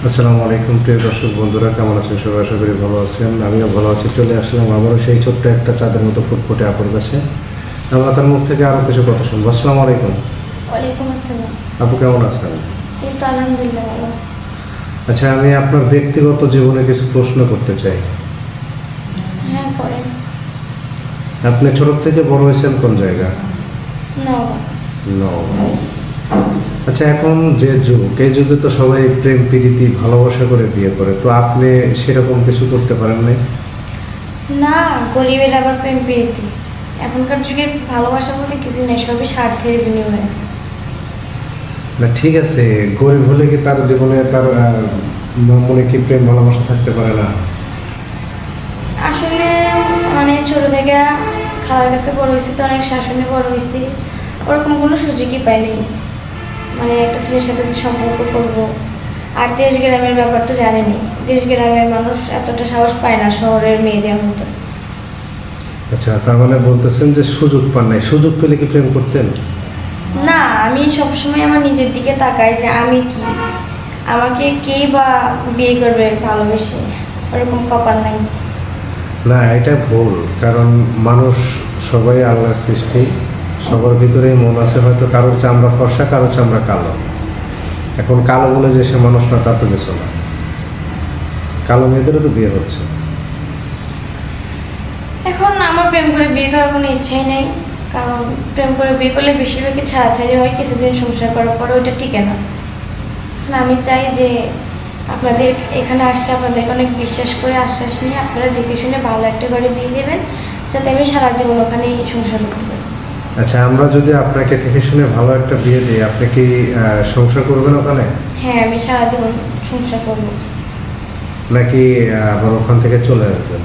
আসসালামু আলাইকুম প্রিয় দর্শক বন্ধুরা, কেমন আছেন সবাই? আশা করি ভালো আছেন। আমিও ভালো আছি। চলে আসলাম আবারও সেই ছোট্ট একটা চাঁদের মতো ফুটফুটে আপুর কাছে। আমরা তার মুখ থেকে আরও কিছু কথা শুনবো। আসসালামু আলাইকুম। ওয়ালাইকুম আসসালাম। আপু কেমন আছেন? এই তো আলহামদুলিল্লাহ ভালো আছি। আচ্ছা, আমি আপনার ব্যক্তিগত জীবনে কিছু প্রশ্ন করতে চাই। হ্যাঁ করেন। আপনি ছোট থেকে বড় হয়েছেন কোন জায়গা? না। আচ্ছা, এখন যে যুগ, এই যুগে তো সবাই প্রেম প্রীতি ভালোবাসা করে বিয়ে করে, তো আপনি সেরকম কিছু করতে পারেন নাই? না, গরিবের আবার প্রেম প্রীতি। এখনকার যুগে ভালোবাসা বলতে কিছু নেই, সবই স্বার্থের বিনিময়ে। না ঠিক আছে, গরিব হলে কি তার জীবনে তার মনে কি প্রেম ভালোবাসা থাকতে পারে না? আসলে মানে ছোট থেকে খালার কাছে বড় হয়েছি, তো অনেক শাসনে বড় হয়েছি, ওরকম কোনো সুযোগই পাইনি। মানে একটা ছেলের সাথে যে সম্পর্ক করব। আর দেশ গ্রামের ব্যাপার তো জানেনি, দেশ গ্রামের মানুষ এতটা সাহস পায় না শহরের মেয়েদের মতো। আচ্ছা, তার মানে বলতেছেন যে সুযোগ পান নাই। সুযোগ পেলে কি প্রেম করতেন? না, আমি সবসময় আমার নিজের দিকে তাকাই যে আমি কি, আমাকে কে বা বিয়ে করবে ভালোবেসে, ওরকম কপাল নাই। না, এটা ভুল। কারণ মানুষ সবাই আল্লাহর সৃষ্টি, সবার ভিতরেই মন আছে। হয়তো কারোর চামড়া ফর্সা, কারোর চামড়া কালো। এখন কালো বলে যে সে মানুষ না, তা তো কিছু না। কালো মেয়েদেরও তো বিয়ে হচ্ছে। এখন আমার প্রেম করে বিয়ে করার কোনো ইচ্ছাই নেই, কারণ প্রেম করে বিয়ে করলে বেশিরভাগই ছাড়াছাড়ি হয়, কিছুদিন সংসার করার পরে ওইটা টিকে না। আমি চাই যে আপনাদের এখানে আসছে, আপনাদেরকে অনেক বিশ্বাস করে আশ্বাস নিয়ে আপনারা দেখে শুনে ভালো একটা ঘরে বিয়ে দেবেন, যাতে আমি সারা জীবন ওখানেই সংসার করতে পারি। আচ্ছা, আমরা যদি আপনাকে দেখে শুনে ভালো একটা বিয়ে দিই, আপনি কি সংসার করবেন ওখানে? হ্যাঁ, আমি সারা জীবন সংসার করবো। নাকি আবার ওখান থেকে চলে আসবেন?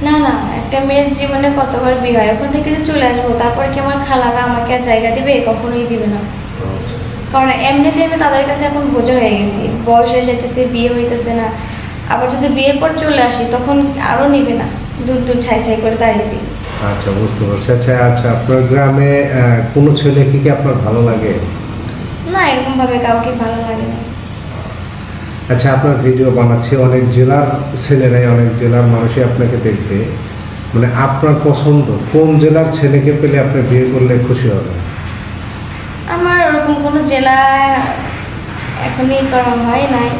না না, একটা মেয়ের জীবনে কতবার বিয়ে হয়, ওখান থেকে যে চলে আসবো তারপরে কি আমার খালারা আমাকে আর জায়গা দিবে? কখনোই দিবে না। আচ্ছা। কারণ এমনিতে আমি তাদের কাছে এখন বোঝা হয়ে গেছি, বয়স হয়ে যেতেছে, বিয়ে হইতেছে না। আবার যদি বিয়ের পর চলে আসি তখন আরও নিবে না, দূর দূর ছাই ছাই করে দাঁড়িয়ে দিই। আচ্ছা, বুঝতে পারছি। আচ্ছা, আপনার গ্রামে কোনো ছেলে কি আপনার ভালো লাগে? না, এরকমভাবে কাউকে ভালো লাগে না। আচ্ছা, আপনার ভিডিও বানাচ্ছে অনেক জেলার ছেলেরাই, অনেক জেলার মানুষই আপনাকে দেখবে। মানে আপনার পছন্দ কোন জেলার ছেলেকে পেলে আপনি বিয়ে করলে খুশি হবেন? আমার ওরকম কোনো জেলা এখনই করা হয় নাই।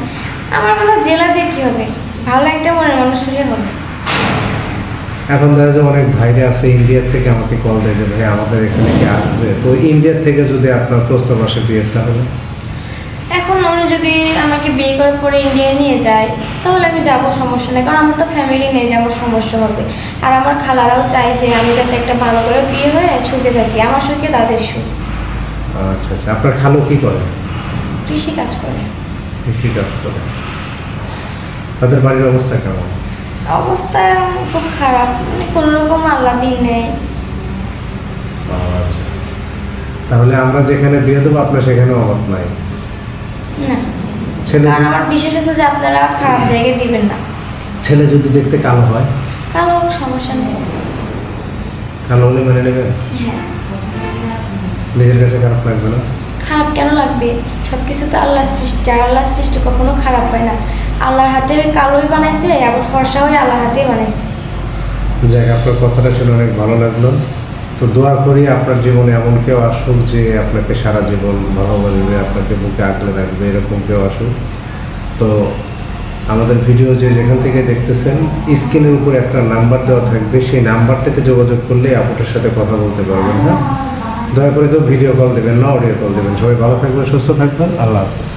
আমার কথা জেলা দিয়ে কী হবে, ভালো একটা মনের মানুষ হলে হবে। এখন দেখা যায় অনেক ভাইরে আছে ইন্ডিয়া থেকে আমাকে কল দেয় যে ভাই আমাদের এখানে কি আসবে, তো ইন্ডিয়া থেকে যদি আপনার প্রস্তাব আসে বিয়ের, তাহলে? এখন উনি যদি আমাকে বিয়ে করার পরে ইন্ডিয়ায় নিয়ে যায় তাহলে আমি যাবো, সমস্যা নেই, কারণ আমার তো ফ্যামিলি নেই যে আমার সমস্যা হবে। আর আমার খালারাও চায় যে আমি যাতে একটা ভালো করে বিয়ে হয়ে সুখে থাকি, আমার সুখে তাদের সুখ। আচ্ছা, আপনার খালু কি করে? কৃষি কাজ করে। কৃষি কাজ করে। তাদের বাড়ির অবস্থা কেমন? অবস্থা খুব খারাপ, মানে কোনো রকম আল্লাহ দিন নেই। আচ্ছা, তাহলে আমরা যেখানে বিয়ে দেবো আপনার সেখানে অভাব নাই? না, ছেলে কারণ আমার বিশ্বাস আছে যে আপনারা খারাপ জায়গায় দিবেন না। ছেলে যদি দেখতে কালো হয়? কালো হোক, সমস্যা নেই। কালো হলে মেনে নেবেন? হ্যাঁ। নিজের কাছে খারাপ লাগবে না? খারাপ কেন লাগবে? সব কিছু তো আল্লাহর সৃষ্টি, আর আল্লাহর সৃষ্টি কখনো খারাপ হয় না। আল্লাহর হাতে ওই কালোই বানাইছে, আবার ফর্সা হয়ে আল্লাহর হাতেই বানাইছে। যাক, আপনার কথাটা শুনে অনেক ভালো লাগলো। তো দোয়া করি আপনার জীবনে এমন কেউ আসুক যে আপনাকে সারা জীবন ভালোবাসবে, আপনাকে বুকে আগলে রাখবে, এরকম কেউ আসুক। তো আমাদের ভিডিও যে যেখান থেকে দেখতেছেন, স্ক্রিনের উপরে একটা নাম্বার দেওয়া থাকবে, সেই নাম্বারটাতে যোগাযোগ করলে আপনার সাথে কথা বলতে পারবেন। হ্যাঁ, দয়া করে কেউ ভিডিও কল দেবেন না, অডিও কল দেবেন। সবাই ভালো থাকবেন, সুস্থ থাকবেন। আল্লাহ হাফেজ।